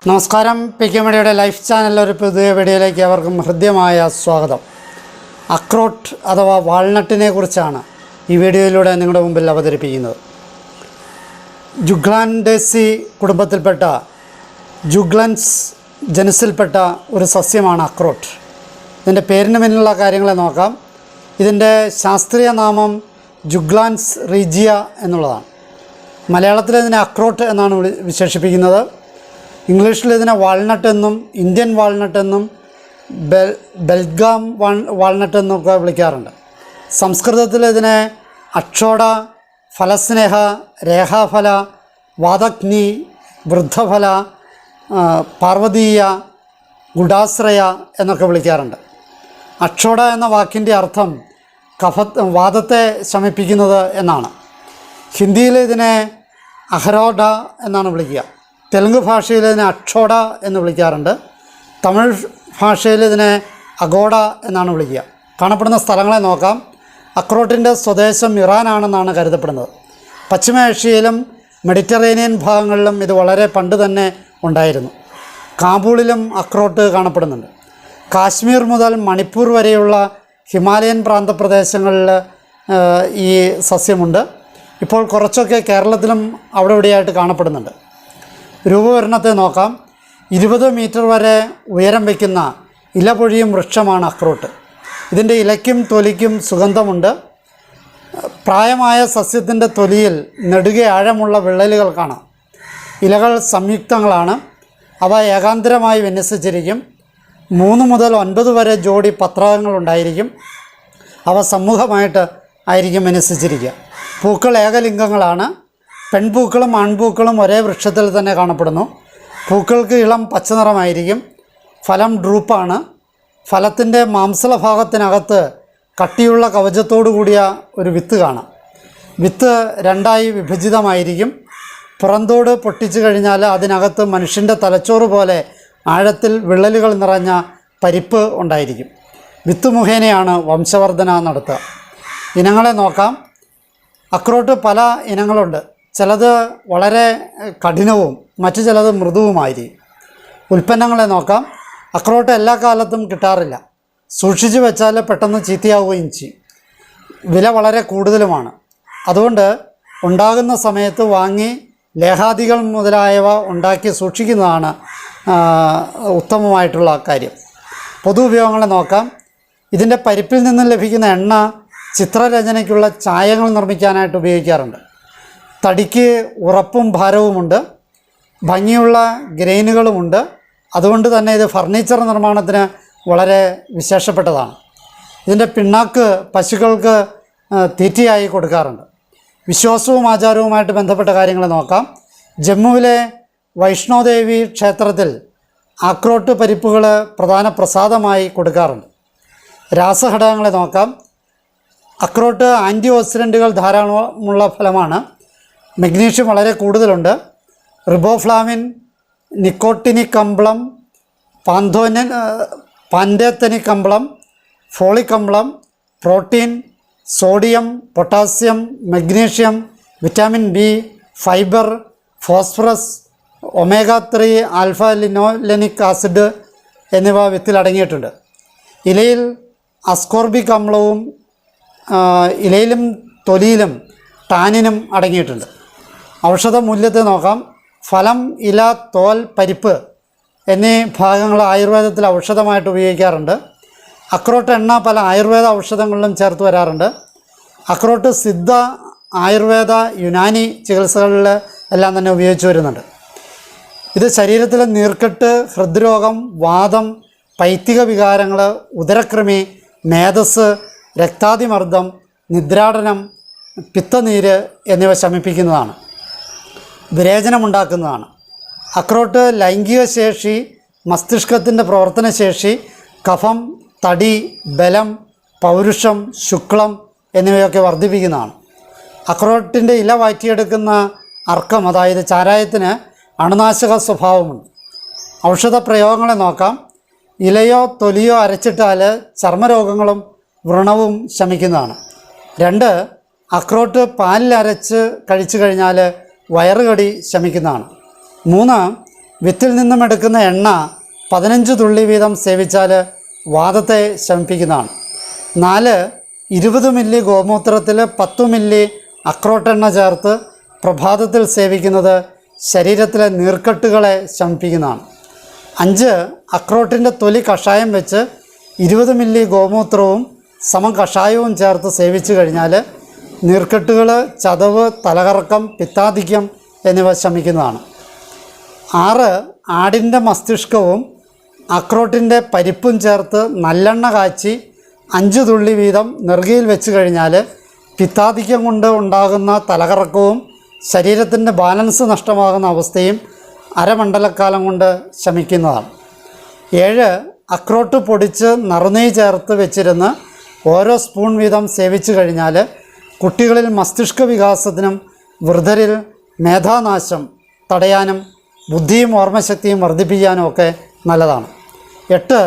നമസ്കാരം. P K മീഡിയയുടെ life ചാനലിലെ ഒരു പുതിയ വീഡിയോയിലേക്ക് അവർക്കും ഹൃദ്യമായ സ്വാഗതം. അക്രോട്ട് അഥവാ വാൾനട്ടിനെ കുറിച്ചാണ് ഈ വീഡിയോയിലൂടെ നിങ്ങളുടെ മുമ്പിൽ അവതരിപ്പിക്കുന്നത്. ജുഗ്ലാൻഡേസി കുടുംബത്തിൽപ്പെട്ട ജുഗ്ലൻസ് ജനുസിൽപ്പെട്ട ഒരു സസ്യമാണ് അക്രോട്ട്. ഇതിൻ്റെ പേരിന് പിന്നിലുള്ള കാര്യങ്ങളെ നോക്കാം. ഇതിൻ്റെ ശാസ്ത്രീയ നാമം ജുഗ്ലാൻസ് റീജിയ എന്നുള്ളതാണ്. മലയാളത്തിൽ ഇതിനെ അക്രോട്ട് എന്നാണ് വിശേഷിപ്പിക്കുന്നത്. ഇംഗ്ലീഷിൽ ഇതിനെ വാൾനട്ട് എന്നും ഇന്ത്യൻ വാൾനട്ട് എന്നും ബെൽഗാം വാൾനട്ട് എന്നൊക്കെ വിളിക്കാറുണ്ട്. സംസ്കൃതത്തിൽ ഇതിനെ അക്ഷോട, ഫലസ്നേഹ, രേഖാഫല, വാദഗ്നി, വൃദ്ധഫല, പാർവതീയ, ഗുഡാശ്രയ എന്നൊക്കെ വിളിക്കാറുണ്ട്. അക്ഷോട എന്ന വാക്കിൻ്റെ അർത്ഥം വാദത്തെ ശമിപ്പിക്കുന്നത് എന്നാണ്. ഹിന്ദിയിൽ ഇതിനെ അഹരോഡ എന്നാണ് വിളിക്കുക. തെലുങ്ക് ഭാഷയിൽ ഇതിനെ അക്ഷോട എന്ന് വിളിക്കാറുണ്ട്. തമിഴ് ഭാഷയിൽ ഇതിനെ അഗോഡ എന്നാണ് വിളിക്കുക. കാണപ്പെടുന്ന സ്ഥലങ്ങളെ നോക്കാം. അക്രോട്ടിൻ്റെ സ്വദേശം ഇറാനാണെന്നാണ് കരുതപ്പെടുന്നത്. പശ്ചിമ ഏഷ്യയിലും മെഡിറ്ററേനിയൻ ഭാഗങ്ങളിലും ഇത് വളരെ പണ്ട് തന്നെ ഉണ്ടായിരുന്നു. കാബൂളിലും അക്രോട്ട് കാണപ്പെടുന്നുണ്ട്. കാശ്മീർ മുതൽ മണിപ്പൂർ വരെയുള്ള ഹിമാലയൻ പ്രാന്തപ്രദേശങ്ങളിൽ ഈ സസ്യമുണ്ട്. ഇപ്പോൾ കുറച്ചൊക്കെ കേരളത്തിലും അവിടെ ഇവിടെയായിട്ട് കാണപ്പെടുന്നുണ്ട്. രൂപവരണത്തെ നോക്കാം. 20 മീറ്റർ വരെ ഉയരം വയ്ക്കുന്ന ഇലപൊഴിയും വൃക്ഷമാണ് അക്രോട്ട്. ഇതിൻ്റെ ഇലയ്ക്കും തൊലിക്കും സുഗന്ധമുണ്ട്. പ്രായമായ സസ്യത്തിൻ്റെ തൊലിയിൽ നെടുകെ ആഴമുള്ള വിള്ളലുകൾ കാണാം. ഇലകൾ സംയുക്തങ്ങളാണ്. അവ ഏകാന്തരമായി വിന്യസിച്ചിരിക്കും. 3 മുതൽ 9 വരെ ജോഡി പത്രങ്ങളുണ്ടായിരിക്കും. അവ സമൂഹമായിട്ട് ആയിരിക്കും വിന്യസിച്ചിരിക്കുക. പൂക്കൾ ഏകലിംഗങ്ങളാണ്. പെൺപൂക്കളും ആൺപൂക്കളും ഒരേ വൃക്ഷത്തിൽ തന്നെ കാണപ്പെടുന്നു. പൂക്കൾക്ക് ഇളം പച്ചനിറമായിരിക്കും. ഫലം ഡ്രൂപ്പാണ്. ഫലത്തിൻ്റെ മാംസള ഭാഗത്തിനകത്ത് കട്ടിയുള്ള കവചത്തോടു കൂടിയ ഒരു വിത്ത് കാണാം. വിത്ത് 2ആയി വിഭജിതമായിരിക്കും. പുറന്തോട് പൊട്ടിച്ചു കഴിഞ്ഞാൽ അതിനകത്ത് മനുഷ്യൻ്റെ തലച്ചോറ് പോലെ ആഴത്തിൽ വിള്ളലുകൾ നിറഞ്ഞ പരിപ്പ് ഉണ്ടായിരിക്കും. വിത്ത് മുഖേനയാണ് വംശവർധന നടത്തുക. ഇനങ്ങളെ നോക്കാം. അക്രോട്ട് പല ഇനങ്ങളുണ്ട്. ചിലത് വളരെ കഠിനവും മറ്റു ചിലത് മൃദുവുമായിരിക്കും. ഉൽപ്പന്നങ്ങളെ നോക്കാം. അക്രോട്ട് എല്ലാ കാലത്തും കിട്ടാറില്ല. സൂക്ഷിച്ചു വെച്ചാൽ പെട്ടെന്ന് ചീത്തയാവുകയും ചെയ്യും. വില വളരെ കൂടുതലുമാണ്. അതുകൊണ്ട് ഉണ്ടാകുന്ന സമയത്ത് വാങ്ങി ലേഹാദികൾ മുതലായവ ഉണ്ടാക്കി സൂക്ഷിക്കുന്നതാണ് ഉത്തമമായിട്ടുള്ള കാര്യം. പൊതു ഉപയോഗങ്ങളെ നോക്കാം. ഇതിൻ്റെ പരിപ്പിൽ നിന്നും ലഭിക്കുന്ന എണ്ണ ചിത്രരചനയ്ക്കുള്ള ചായങ്ങൾ നിർമ്മിക്കാനായിട്ട് ഉപയോഗിക്കാറുണ്ട്. തടിക്ക് ഉറപ്പും ഭാരവുമുണ്ട്. ഭംഗിയുള്ള ഗ്രെയിനുകളുമുണ്ട്. അതുകൊണ്ട് തന്നെ ഇത് ഫർണിച്ചർ നിർമ്മാണത്തിന് വളരെ വിശേഷപ്പെട്ടതാണ്. ഇതിൻ്റെ പിണ്ണാക്ക് പശുക്കൾക്ക് തീറ്റയായി കൊടുക്കാറുണ്ട്. വിശ്വാസവും ആചാരവുമായിട്ട് ബന്ധപ്പെട്ട കാര്യങ്ങൾ നോക്കാം. ജമ്മുവിലെ വൈഷ്ണോദേവി ക്ഷേത്രത്തിൽ അക്രോട്ട് പരിപ്പുകൾ പ്രധാന പ്രസാദമായി കൊടുക്കാറുണ്ട്. രാസഘടകങ്ങളെ നോക്കാം. അക്രോട്ട് ആൻറ്റി ഓക്സിഡൻറ്റുകൾ ധാരാളമുള്ള ഫലമാണ്. മഗ്നീഷ്യം വളരെ കൂടുതലുണ്ട്. റിബോഫ്ലാവിൻ, നിക്കോട്ടിനിക് അമ്ലം, പാൻഡേത്തനിക് അമ്ലം, ഫോളിക് അമ്ലം, protein, sodium, potassium, magnesium, vitamin B, fibre, phosphorus, omega 3 alpha linolenic acid എന്നിവ വിത്തിലടങ്ങിയിട്ടുണ്ട്. ഇലയിൽ അസ്കോർബിക് അമ്ലവും ഇലയിലും തൊലിയിലും ടാനിനും അടങ്ങിയിട്ടുണ്ട്. ഔഷധ മൂല്യത്തെ നോക്കാം. ഫലം, ഇല, തോൽ, പരിപ്പ് എന്നീ ഭാഗങ്ങൾ ആയുർവേദത്തിൽ ഔഷധമായിട്ട് ഉപയോഗിക്കാറുണ്ട്. അക്രോട്ട് എണ്ണ പല ആയുർവേദ ഔഷധങ്ങളിലും ചേർത്ത് വരാറുണ്ട്. അക്രോട്ട് സിദ്ധ, ആയുർവേദ, യുനാനി ചികിത്സകളിൽ എല്ലാം തന്നെ ഉപയോഗിച്ച് വരുന്നുണ്ട്. ഇത് ശരീരത്തിലെ നീർക്കെട്ട്, ഹൃദ്രോഗം, വാദം, പൈത്തിക വികാരങ്ങൾ, ഉദരകൃമി, മേധസ്, രക്താതിമർദ്ദം, നിദ്രാടനം, പിത്തനീര് എന്നിവ ശമിപ്പിക്കുന്നതാണ്. വിരേചനമുണ്ടാക്കുന്നതാണ്. അക്രോട്ട് ലൈംഗിക ശേഷി, മസ്തിഷ്കത്തിൻ്റെ പ്രവർത്തനശേഷി, കഫം, തടി, ബലം, പൗരുഷം, ശുക്ലം എന്നിവയൊക്കെ വർദ്ധിപ്പിക്കുന്നതാണ്. അക്രോട്ടിൻ്റെ ഇല വാറ്റിയെടുക്കുന്ന അർക്കം, അതായത് ചാരായത്തിന് അണുനാശക സ്വഭാവമുണ്ട്. ഔഷധ പ്രയോഗങ്ങളെ നോക്കാം. ഇലയോ തൊലിയോ അരച്ചിട്ടാൽ ചർമ്മരോഗങ്ങളും വ്രണവും ശമിക്കുന്നതാണ്. 2. അക്രോട്ട് പാലിൽ അരച്ച് കഴിച്ചു കഴിഞ്ഞാൽ വയറുകടി ശമിക്കുന്നതാണ്. 3. വിത്തിൽ നിന്നും എടുക്കുന്ന എണ്ണ 15 തുള്ളി വീതം സേവിച്ചാൽ വാതത്തെ ശമിപ്പിക്കുന്നതാണ്. 4. 20 മില്ലി ഗോമൂത്രത്തിൽ 10 മില്ലി അക്രോട്ടെണ്ണ ചേർത്ത് പ്രഭാതത്തിൽ സേവിക്കുന്നത് ശരീരത്തിലെ നീർക്കെട്ടുകളെ ശമിപ്പിക്കുന്നതാണ്. 5. അക്രോട്ടിൻ്റെ തൊലി കഷായം വെച്ച് 20 മില്ലി ഗോമൂത്രവും കഷായവും ചേർത്ത് സേവിച്ചു കഴിഞ്ഞാൽ നീർക്കെട്ടുകൾ, ചതവ്, തലകറക്കം, പിത്താധിക്യം എന്നിവ ശമിക്കുന്നതാണ്. 6. ആടിൻ്റെ മസ്തിഷ്കവും അക്രോട്ടിൻ്റെ പരിപ്പും ചേർത്ത് നല്ലെണ്ണ കാച്ചി 5 തുള്ളി വീതം നെറുകയിൽ വെച്ച് കഴിഞ്ഞാൽ പിത്താധിക്യം കൊണ്ട് ഉണ്ടാകുന്ന തലകറക്കവും ശരീരത്തിൻ്റെ ബാലൻസ് നഷ്ടമാകുന്ന അവസ്ഥയും അരമണ്ഡലക്കാലം കൊണ്ട് ശമിക്കുന്നതാണ്. 7. അക്രോട്ട് പൊടിച്ച് നറുനെയ്യ് ചേർത്ത് വെച്ചിരുന്ന് ഓരോ സ്പൂൺ വീതം സേവിച്ചു കഴിഞ്ഞാൽ കുട്ടികളിൽ മസ്തിഷ്ക വികാസത്തിനും വൃദ്ധരിൽ മേധാനാശം തടയാനും ബുദ്ധിയും ഓർമ്മശക്തിയും വർദ്ധിപ്പിക്കാനും ഒക്കെ നല്ലതാണ്. 8.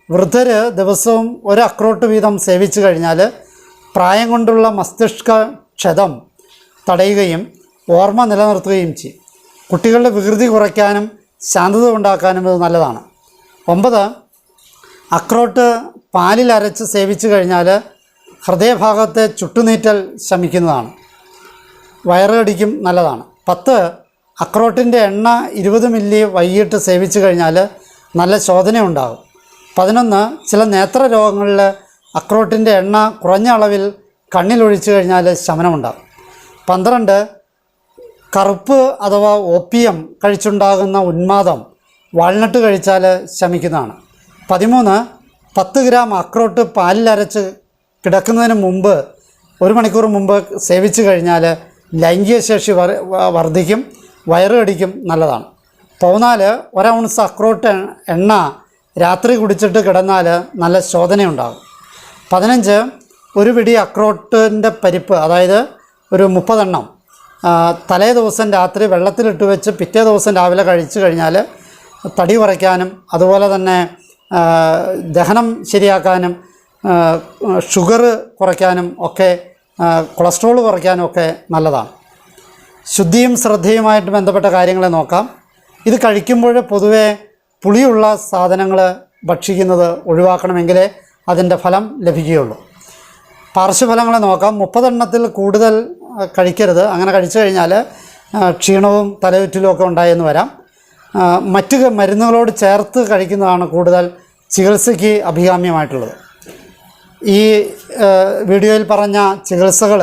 വൃദ്ധർ ദിവസവും ഒരു അക്രോട്ട് വീതം സേവിച്ചു കഴിഞ്ഞാൽ പ്രായം കൊണ്ടുള്ള മസ്തിഷ്ക ക്ഷതം തടയുകയും ഓർമ്മ നിലനിർത്തുകയും ചെയ്യും. കുട്ടികളുടെ വികൃതി കുറയ്ക്കാനും ശാന്തത ഉണ്ടാക്കാനും ഇത് നല്ലതാണ്. 9. അക്രോട്ട് പാലിൽ അരച്ച് സേവിച്ചു കഴിഞ്ഞാൽ ഹൃദയഭാഗത്തെ ചുട്ടുനീറ്റൽ ശമിക്കുന്നതാണ്. വയറുകടിക്കും നല്ലതാണ്. 10. അക്രോട്ടിൻ്റെ എണ്ണ 20 മില്ലി വൈകിട്ട് സേവിച്ചു കഴിഞ്ഞാൽ നല്ല ശോധന ഉണ്ടാകും. 11. ചില നേത്ര രോഗങ്ങളിൽ അക്രോട്ടിൻ്റെ എണ്ണ കുറഞ്ഞ അളവിൽ കണ്ണിലൊഴിച്ചു കഴിഞ്ഞാൽ ശമനമുണ്ടാകും. 12. കറുപ്പ് അഥവാ ഓപ്പിയം കഴിച്ചുണ്ടാകുന്ന ഉന്മാദം വാൾനട്ട് കഴിച്ചാൽ ശമിക്കുന്നതാണ്. 13. 10 ഗ്രാം അക്രോട്ട് പാലിലരച്ച് കിടക്കുന്നതിന് മുമ്പ് 1 മണിക്കൂർ മുമ്പ് സേവിച്ചു കഴിഞ്ഞാൽ ലൈംഗിക ശേഷി വർദ്ധിക്കും, വയറുകടിക്കും നല്ലതാണ്. 14. 1 ഔൺസ് അക്രോട്ട് എണ്ണ രാത്രി കുടിച്ചിട്ട് കിടന്നാൽ നല്ല ശോധനയുണ്ടാകും. 15. ഒരു പിടി അക്രോട്ടിൻ്റെ പരിപ്പ്, അതായത് ഒരു 30 എണ്ണം തലേ ദിവസം രാത്രി വെള്ളത്തിലിട്ട് വെച്ച് പിറ്റേ ദിവസം രാവിലെ കഴിച്ചു കഴിഞ്ഞാൽ തടി കുറയ്ക്കാനും അതുപോലെ തന്നെ ദഹനം ശരിയാക്കാനും ഷുഗർ കുറയ്ക്കാനും ഒക്കെ കൊളസ്ട്രോൾ കുറയ്ക്കാനും ഒക്കെ നല്ലതാണ്. ശുദ്ധിയും ശ്രദ്ധയുമായിട്ട് ബന്ധപ്പെട്ട കാര്യങ്ങളെ നോക്കാം. ഇത് കഴിക്കുമ്പോൾ പൊതുവെ പുളിയുള്ള സാധനങ്ങൾ ഭക്ഷിക്കുന്നത് ഒഴിവാക്കണമെങ്കിലേ അതിൻ്റെ ഫലം ലഭിക്കുകയുള്ളൂ. പാർശ്വഫലങ്ങളെ നോക്കാം. 30 എണ്ണത്തിൽ കൂടുതൽ കഴിക്കരുത്. അങ്ങനെ കഴിച്ചു കഴിഞ്ഞാൽ ക്ഷീണവും തലചുറ്റലും ഒക്കെ ഉണ്ടായെന്ന് വരാം. മറ്റ് മരുന്നുകളോട് ചേർത്ത് കഴിക്കുന്നതാണ് കൂടുതൽ ചികിത്സയ്ക്ക് അഭികാമ്യമായിട്ടുള്ളത്. ഈ വീഡിയോയിൽ പറഞ്ഞ ചികിത്സകൾ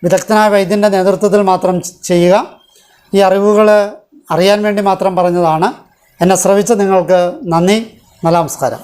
വിദഗ്ധനായ വൈദ്യൻ്റെ നേതൃത്വത്തിൽ മാത്രം ചെയ്യുക. ഈ അറിവുകൾ അറിയാൻ വേണ്ടി മാത്രം പറഞ്ഞതാണ്. എന്നെ ശ്രവിച്ച നിങ്ങൾക്ക് നന്ദി. നല്ല നമസ്കാരം.